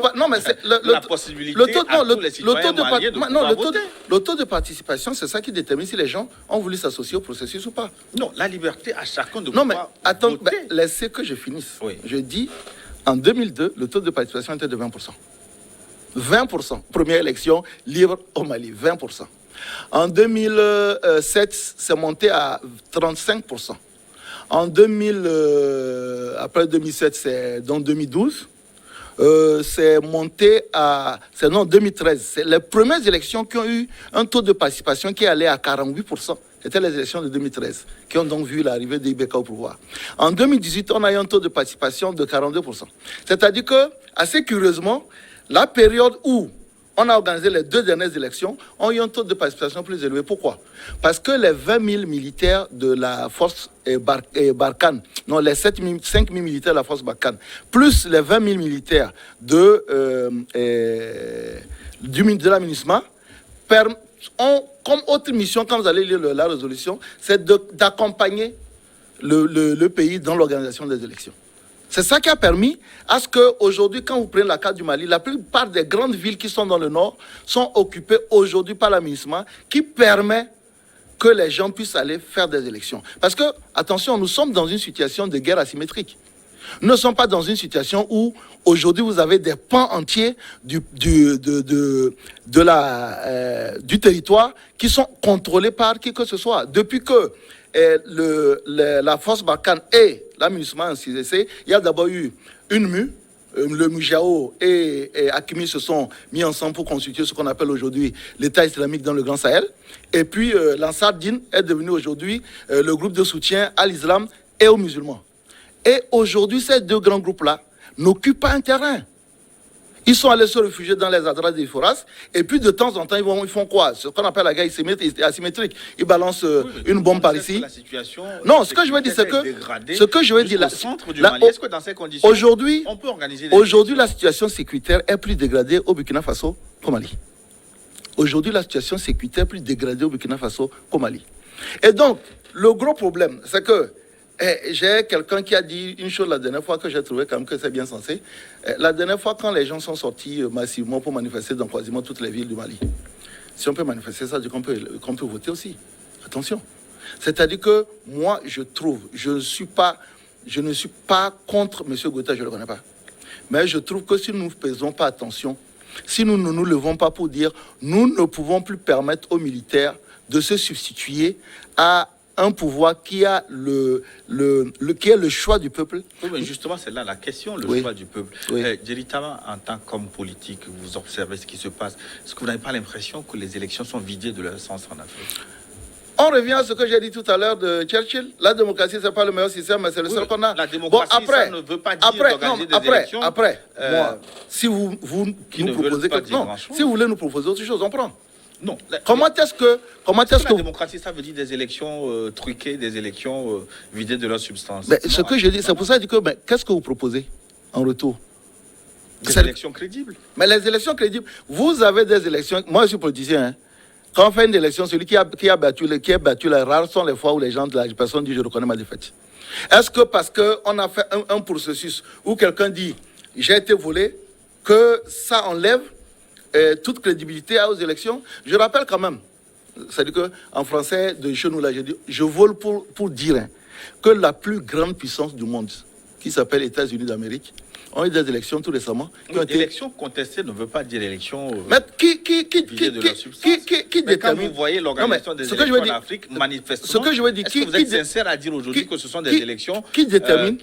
La possibilité à tous les citoyens maliens de pouvoir voter. Le taux de participation, c'est ça qui détermine si les gens ont voulu s'associer au processus ou pas. Non, la liberté à chacun de pouvoir voter. Non, mais attends, laissez que je finisse. Oui. Je dis, en 2002, le taux de participation était de 20%. 20%. Première élection libre au Mali, 20%. En 2007, c'est monté à 35%. En après 2007, c'est dans 2012, c'est monté à... Non, 2013. C'est les premières élections qui ont eu un taux de participation qui allait à 48%. C'était les élections de 2013, qui ont donc vu l'arrivée d'Ibeka au pouvoir. En 2018, on a eu un taux de participation de 42%. C'est-à-dire que, assez curieusement, la période où on a organisé les 2 dernières élections, ont eu un taux de participation plus élevé. Pourquoi? Parce que les 20 000 militaires de la force Barkhane, non, les 5 000 militaires de la force Barkhane, plus les 20 000 militaires de la MINUSMA, ont comme autre mission, quand vous allez lire la résolution, c'est d'accompagner le pays dans l'organisation des élections. C'est ça qui a permis à ce qu'aujourd'hui, quand vous prenez la carte du Mali, la plupart des grandes villes qui sont dans le nord sont occupées aujourd'hui par la MINUSMA, qui permet que les gens puissent aller faire des élections. Parce que, attention, nous sommes dans une situation de guerre asymétrique. Nous ne sommes pas dans une situation où, aujourd'hui, vous avez des pans entiers du territoire qui sont contrôlés par qui que ce soit. Depuis que la force Barkhane et la MINUSMA en CDC, il y a d'abord eu une MU, le MUJAO et Hakimi se sont mis ensemble pour constituer ce qu'on appelle aujourd'hui l'État islamique dans le Grand Sahel. Et puis l'Ansar Dine est devenu aujourd'hui le groupe de soutien à l'islam et aux musulmans. Et aujourd'hui, ces 2 grands groupes-là n'occupent pas un terrain. Ils sont allés se réfugier dans les adresses des Foras, et puis de temps en temps, ils font quoi? Ce qu'on appelle la guerre asymétrique. Ils balancent une bombe par ici. Non, ce que je veux dire, c'est que... Aujourd'hui, la situation sécuritaire est plus dégradée au Burkina Faso qu'au Mali. Aujourd'hui, la situation sécuritaire est plus dégradée au Burkina Faso qu'au Mali. Et donc, le gros problème, c'est que j'ai quelqu'un qui a dit une chose la dernière fois que j'ai trouvé quand même que c'est bien sensé. La dernière fois, quand les gens sont sortis massivement pour manifester dans quasiment toutes les villes du Mali, si on peut manifester, ça veut dire qu'on peut voter aussi. Attention. C'est-à-dire que moi, je ne suis pas contre M. Gota, je ne le connais pas. Mais je trouve que si nous ne faisons pas attention, si nous ne nous levons pas pour dire nous ne pouvons plus permettre aux militaires de se substituer à un pouvoir qui a qui est le choix du peuple. Oui, mais justement, c'est là la question, le choix du peuple. Oui. Djeritama, en tant qu'homme politique, vous observez ce qui se passe. Est-ce que vous n'avez pas l'impression que les élections sont vidées de leur sens en Afrique? On revient à ce que j'ai dit tout à l'heure de Churchill. La démocratie, ce n'est pas le meilleur système, mais c'est le seul qu'on a. La démocratie, ça ne veut pas dire d'organiser des élections. Moi, si vous nous proposez quelque chose, si vous voulez nous proposer autre chose, on prend. Non. Comment est-ce que la démocratie, ça veut dire des élections truquées, des élections vidées de leur substance? Ce que je dis, c'est pour ça que je dis que qu'est-ce que vous proposez en retour? Des élections crédibles. Mais les élections crédibles, vous avez des élections. Moi, je suis politicien. Hein. Quand on fait une élection, celui qui a battu les rares sont les fois où les personnes disent je reconnais ma défaite. Est-ce que parce qu'on a fait un processus où quelqu'un dit « j'ai été volé », que ça enlève toute crédibilité aux élections? Je rappelle quand même, c'est-à-dire qu'en français, de chez nous, là, je vole pour dire hein, que la plus grande puissance du monde, qui s'appelle États-Unis d'Amérique, ont eu des élections tout récemment. L'élection contestée ne veut pas dire élection. Mais qui Mais quand détermine? vous voyez l'organisation des élections en Afrique, manifestement, ce que je veux dire, est-ce que vous êtes sincère à dire aujourd'hui que ce sont des élections qui détermine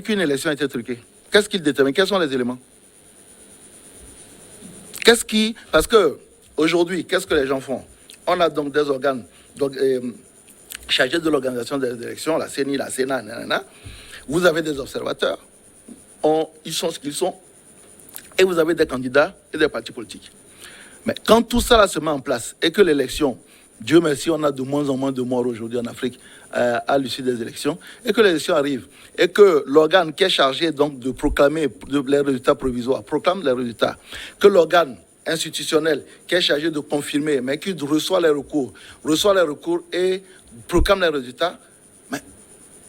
qu'une élection a été truquée? Qu'est-ce qui détermine? Quels sont les éléments? Parce que aujourd'hui, qu'est-ce que les gens font? On a donc des organes chargés de l'organisation des élections, la CENI, la Sénat, nanana. Vous avez des observateurs, ils sont ce qu'ils sont, et vous avez des candidats et des partis politiques. Mais quand tout ça là se met en place et que l'élection, Dieu merci, on a de moins en moins de morts aujourd'hui en Afrique à l'issue des élections, et que les élections arrivent, et que l'organe qui est chargé donc de proclamer les résultats provisoires proclame les résultats, que l'organe institutionnel qui est chargé de confirmer, mais qui reçoit les recours et proclame les résultats. Mais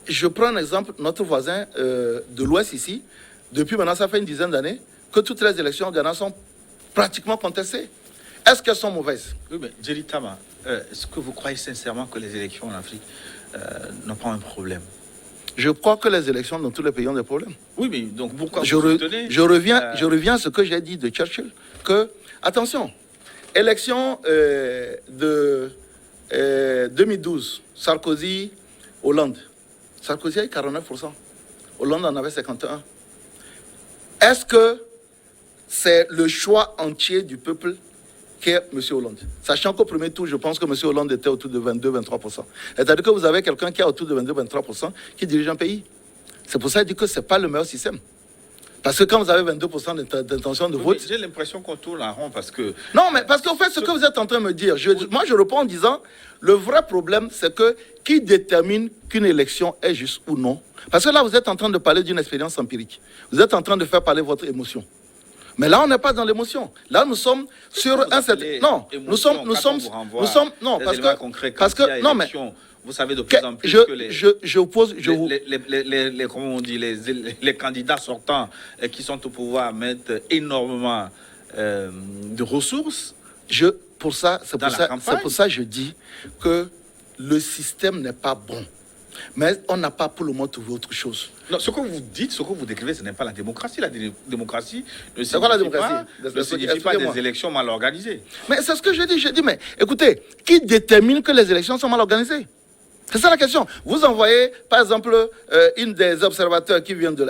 je prends un exemple, notre voisin de l'Ouest ici, depuis maintenant ça fait une dizaine d'années, que toutes les élections au Ghana sont pratiquement contestées. Est-ce qu'elles sont mauvaises? Oui, mais Jerry Tama, est-ce que vous croyez sincèrement que les élections en Afrique n'ont pas un problème? Je crois que les élections dans tous les pays ont des problèmes. Oui, mais donc pourquoi je reviens à ce que j'ai dit de Churchill, que, attention, élection de 2012, Sarkozy, Hollande. Sarkozy a eu 49%, Hollande en avait 51%. Est-ce que c'est le choix entier du peuple qu'est M. Hollande? Sachant qu'au premier tour, je pense que M. Hollande était autour de 22-23%. C'est-à-dire que vous avez quelqu'un qui est autour de 22-23% qui dirige un pays. C'est pour ça que je dis que ce n'est pas le meilleur système. Parce que quand vous avez 22% d'intention de vote... J'ai l'impression qu'on tourne en rond parce que... Non, mais parce qu'en fait, ce que vous êtes en train de me dire, moi je réponds en disant, le vrai problème, c'est que qui détermine qu'une élection est juste ou non? Parce que là, vous êtes en train de parler d'une expérience empirique. Vous êtes en train de faire parler votre émotion. Mais là, on n'est pas dans l'émotion. Là, nous sommes sur un certain... Non, nous sommes... Non, parce que non, mais... Vous savez de plus en plus que les candidats sortants qui sont au pouvoir mettent énormément de ressources. C'est pour ça que je dis que le système n'est pas bon. Mais on n'a pas pour le moment trouvé autre chose. Non, ce que vous dites, ce que vous décrivez, ce n'est pas la démocratie. La démocratie ne signifie pas des élections mal organisées. Mais c'est ce que je dis. Je dis, mais écoutez, qui détermine que les élections sont mal organisées? C'est ça la question. Vous envoyez, par exemple, une des observateurs qui vient de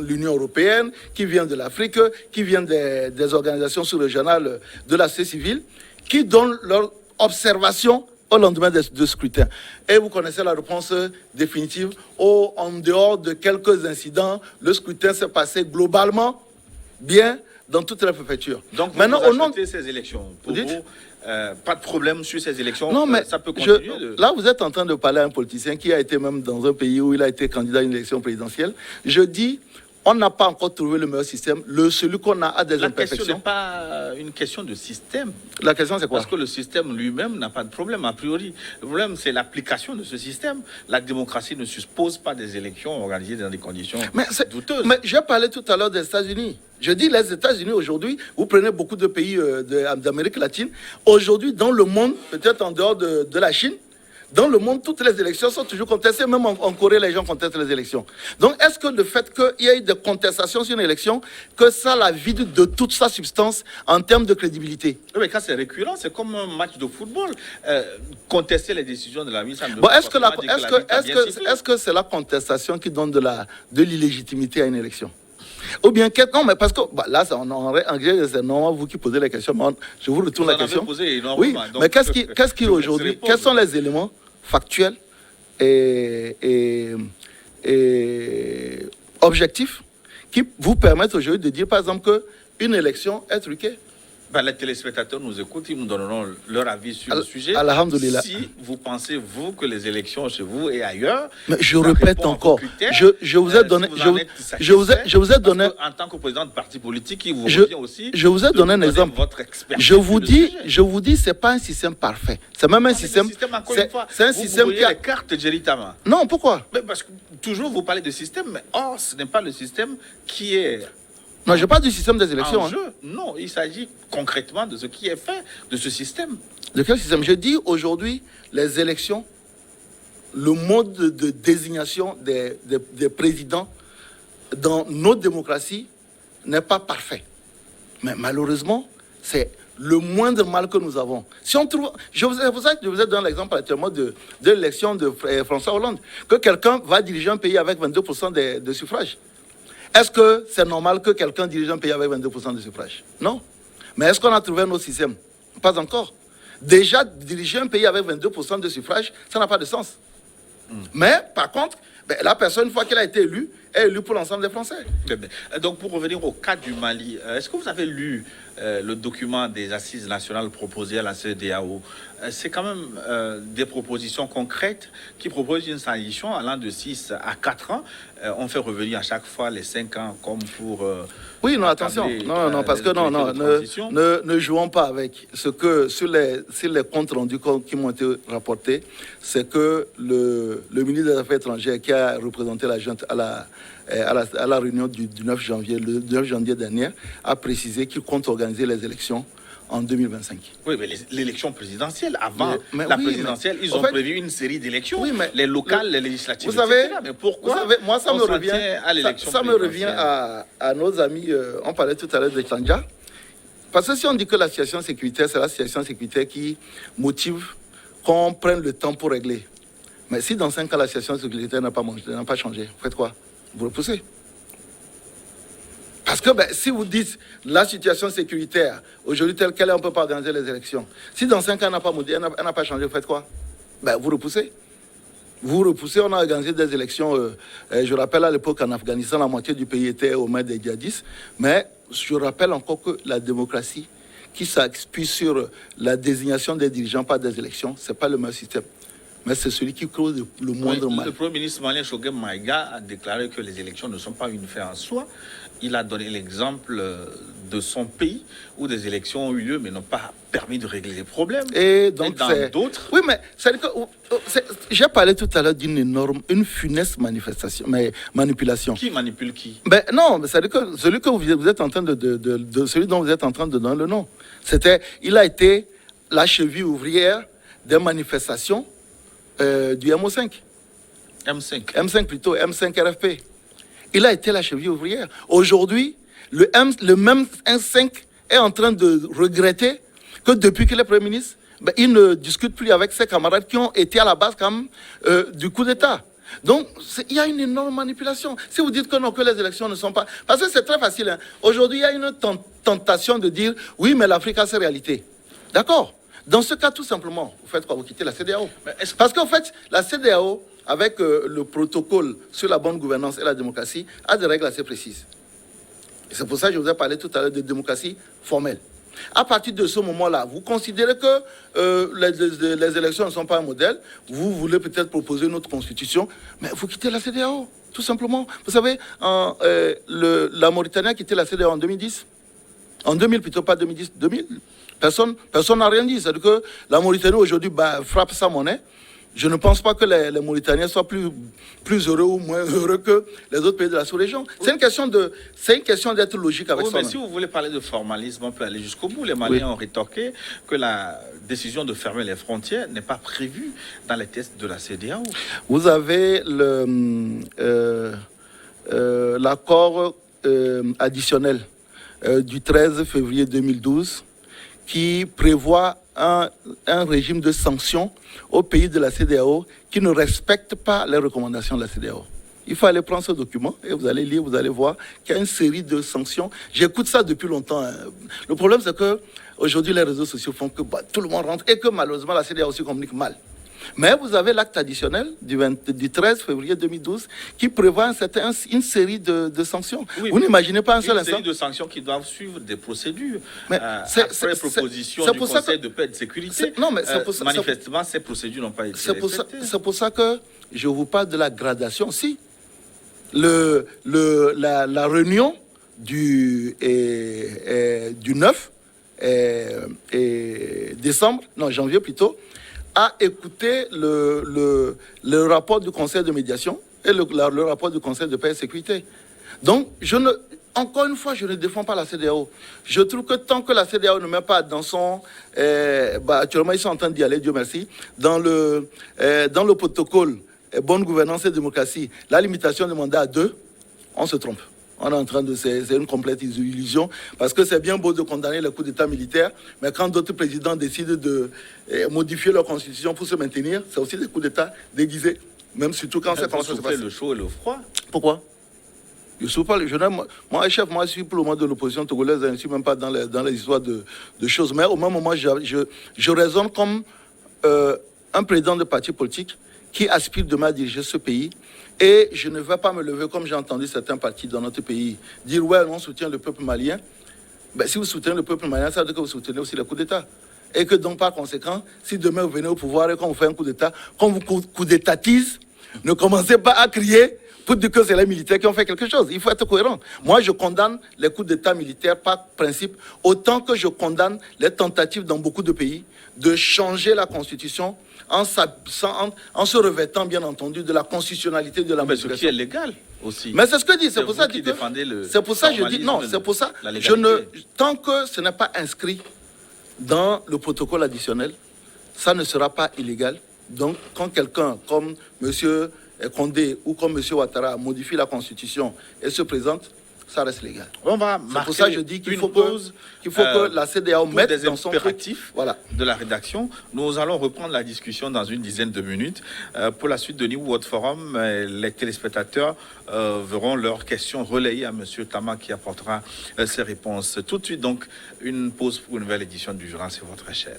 l'Union européenne, qui vient de l'Afrique, qui vient des organisations sous-régionales de la société civile, qui donnent leur observation au lendemain de scrutin. Et vous connaissez la réponse définitive. En dehors de quelques incidents, le scrutin s'est passé globalement bien dans toute la préfecture. Donc vous achetez ces élections. Pour vous, pas de problème sur ces élections. Non, mais ça peut continuer. Là, vous êtes en train de parler à un politicien qui a été même dans un pays où il a été candidat à une élection présidentielle. Je dis, on n'a pas encore trouvé le meilleur système. Celui qu'on a des imperfections. La question n'est pas une question de système. La question, c'est quoi? Parce que le système lui-même n'a pas de problème, a priori. Le problème, c'est l'application de ce système. La démocratie ne suppose pas des élections organisées dans des conditions douteuses. Mais j'ai parlé tout à l'heure des États-Unis. Je dis, les États-Unis, aujourd'hui, vous prenez beaucoup de pays d'Amérique latine. Aujourd'hui, dans le monde, peut-être en dehors de la Chine, dans le monde, toutes les élections sont toujours contestées. Même en Corée, les gens contestent les élections. Donc, est-ce que le fait qu'il y ait des contestations sur une élection, que ça la vide de toute sa substance en termes de crédibilité? Oui, mais quand c'est récurrent, c'est comme un match de football. Contester les décisions de la mise en bon, est-ce que c'est la contestation qui donne de l'illégitimité à une élection? Ou bien, non, mais parce que là, c'est normalement vous qui posez les questions, mais je vous retourne la question. Oui, donc, mais qu'est-ce qui aujourd'hui, quels sont les éléments factuels et objectifs qui vous permettent aujourd'hui de dire, par exemple, qu'une élection est truquée? Ben, les téléspectateurs nous écoutent, ils nous donneront leur avis sur le sujet. Alhamdoulilah. Si vous pensez, vous, que les élections chez vous et ailleurs... Mais je répète encore, je vous ai donné... Je vous ai donné... En tant que président de parti politique, il vous revient aussi... Je vous ai donné un exemple. Votre expertise je vous dis, c'est pas un système parfait. C'est même un système... C'est un système qui a les cartes Djeritama. Non, pourquoi? Mais parce que toujours vous parlez de système, mais or, ce n'est pas le système qui est... Non, je parle du système des élections. En jeu. Non, il s'agit concrètement de ce qui est fait de ce système. De quel système? Je dis aujourd'hui, les élections, le mode de désignation des présidents dans notre démocratie n'est pas parfait. Mais malheureusement, c'est le moindre mal que nous avons. Si on trouve, je vous ai donné l'exemple actuellement de l'élection de François Hollande, que quelqu'un va diriger un pays avec 22% de suffrages. Est-ce que c'est normal que quelqu'un dirige un pays avec 22% de suffrage? Non. Mais est-ce qu'on a trouvé un autre système? Pas encore. Déjà, diriger un pays avec 22% de suffrage, ça n'a pas de sens. Mais, par contre, la personne, une fois qu'elle a été élue, est élue pour l'ensemble des Français. Donc, pour revenir au cas du Mali, est-ce que vous avez lu le document des assises nationales proposées à la CEDEAO? C'est quand même des propositions concrètes qui proposent une transition allant de 6 à 4 ans. On fait revenir à chaque fois les 5 ans comme pour... oui, non, attention. Non, parce que ne jouons pas avec ce que, sur les comptes rendus qui m'ont été rapportés, c'est que le ministre des Affaires étrangères qui a représenté la junte à la réunion du 9 janvier, le 9 janvier dernier, a précisé qu'il compte organiser les élections en 2025. Oui, mais l'élection présidentielle, avant la présidentielle, ils ont prévu une série d'élections, les locales, les législatives, vous savez, etc. Mais pourquoi moi, ça me revient à nos amis, on parlait tout à l'heure de Tandja, parce que si on dit que la situation sécuritaire, c'est la situation sécuritaire qui motive qu'on prenne le temps pour régler. Mais si dans 5 ans, la situation sécuritaire n'a pas changé, vous faites quoi? Vous repoussez. Parce que si vous dites la situation sécuritaire, aujourd'hui telle qu'elle est, on ne peut pas organiser les élections. Si dans 5 ans, elle n'a pas changé, vous faites quoi? Vous repoussez. Vous repoussez, on a organisé des élections. Je rappelle à l'époque en Afghanistan, la moitié du pays était aux mains des djihadistes. Mais je rappelle encore que la démocratie, qui s'appuie sur la désignation des dirigeants par des élections, ce n'est pas le meilleur système. Mais c'est celui qui cause le moindre mal. Le Premier ministre malien Choguel Maïga a déclaré que les élections ne sont pas une fin en soi. Il a donné l'exemple de son pays où des élections ont eu lieu mais n'ont pas permis de régler les problèmes. Et donc dans d'autres... Oui, mais j'ai parlé tout à l'heure une funeste manipulation. Qui manipule qui? Non, c'est-à-dire que celui que vous êtes en train celui dont vous êtes en train de donner le nom, il a été la cheville ouvrière des manifestations du MO5. M5 plutôt, M5 RFP. Il a été la cheville ouvrière. Aujourd'hui, le même M5 est en train de regretter que depuis qu'il est Premier ministre, il ne discute plus avec ses camarades qui ont été à la base quand même, du coup d'État. Donc, il y a une énorme manipulation. Si vous dites que non, que les élections ne sont pas... Parce que c'est très facile. Hein. Aujourd'hui, il y a une tentation de dire, oui, mais l'Afrique a ses réalités. D'accord. Dans ce cas, tout simplement, vous faites quoi? Vous quittez la CEDEAO. Parce qu'en fait, la CEDEAO, avec le protocole sur la bonne gouvernance et la démocratie, a des règles assez précises. C'est pour ça que je vous ai parlé tout à l'heure de démocratie formelle. À partir de ce moment-là, vous considérez que les élections ne sont pas un modèle, vous voulez peut-être proposer une autre constitution, mais vous quittez la CEDEAO, tout simplement. Vous savez, la Mauritanie a quitté la CEDEAO en 2010. En 2000 plutôt, pas 2010, 2000. Personne n'a rien dit. C'est-à-dire que la Mauritanie aujourd'hui frappe sa monnaie. Je ne pense pas que les Mauritaniens soient plus heureux ou moins heureux que les autres pays de la sous-région. C'est une question d'être logique avec ça. Mais si vous voulez parler de formalisme, on peut aller jusqu'au bout. Les Maliens ont rétorqué que la décision de fermer les frontières n'est pas prévue dans les tests de la CEDEAO. Vous avez l'accord additionnel du 13 février 2012 qui prévoit un régime de sanctions aux pays de la CEDEAO qui ne respectent pas les recommandations de la CEDEAO. Il faut aller prendre ce document et vous allez lire, vous allez voir qu'il y a une série de sanctions. J'écoute ça depuis longtemps. Hein. Le problème, c'est qu'aujourd'hui, les réseaux sociaux font que tout le monde rentre et que malheureusement, la CEDEAO aussi communique mal. Mais vous avez l'acte additionnel du 13 février 2012 qui prévoit une série de sanctions. Oui, vous n'imaginez pas un seul instant. Une série de sanctions qui doivent suivre des procédures. Mais après proposition du Conseil de paix et de sécurité. Non, mais c'est pour ça, manifestement, ces procédures n'ont pas été respectées. C'est pour ça que je vous parle de la gradation. Si la réunion du 9 décembre, non, janvier plutôt, a écouté le rapport du Conseil de médiation et le rapport du Conseil de paix et sécurité. Donc, encore une fois, je ne défends pas la CEDEAO. Je trouve que tant que la CEDEAO ne met pas dans son... actuellement, ils sont en train d'y aller, Dieu merci, dans le protocole bonne gouvernance et démocratie, la limitation des mandats à 2, on se trompe. On est en train de... C'est une complète illusion, parce que c'est bien beau de condamner le coup d'État militaire, mais quand d'autres présidents décident de modifier leur constitution pour se maintenir, c'est aussi des coups d'État déguisés, même surtout quand c'est comme ça se passe. Le chaud et le froid. Pourquoi? Je ne suis pas le jeune. Moi, chef, moi, je suis pour le moment de l'opposition togolaise, je ne suis même pas dans les histoires de choses. Mais au même moment, je raisonne comme un président de parti politique qui aspire demain à diriger ce pays. Et je ne vais pas me lever, comme j'ai entendu certains partis dans notre pays, dire « ouais, on soutient le peuple malien ». Ben, si vous soutenez le peuple malien, ça veut dire que vous soutenez aussi le coup d'État. Et que donc, par conséquent, si demain vous venez au pouvoir et qu'on vous fait un coup d'État, qu'on vous coup d'Étatise, ne commencez pas à crier pour dire que c'est les militaires qui ont fait quelque chose. Il faut être cohérent. Moi, je condamne les coups d'État militaires par principe, autant que je condamne les tentatives dans beaucoup de pays de changer la Constitution en se revêtant, bien entendu, de la constitutionnalité de la modification. Mais ce qui est légal aussi. Mais c'est ce que je dis. C'est pour ça que c'est pour ça que je dis non. C'est pour ça tant que ce n'est pas inscrit dans le protocole additionnel, ça ne sera pas illégal. Donc, quand quelqu'un comme M. Condé ou comme M. Ouattara modifie la Constitution et se présente, ça reste légal. C'est pour ça que je dis qu'il faut que la CEDEAO mette dans son impératifs de la rédaction. Nous allons reprendre la discussion dans une dizaine de minutes. Pour la suite de New World Forum, les téléspectateurs verront leurs questions relayées à M. Tama qui apportera ses réponses. Tout de suite, donc, une pause pour une nouvelle édition du Journal sur votre chaîne.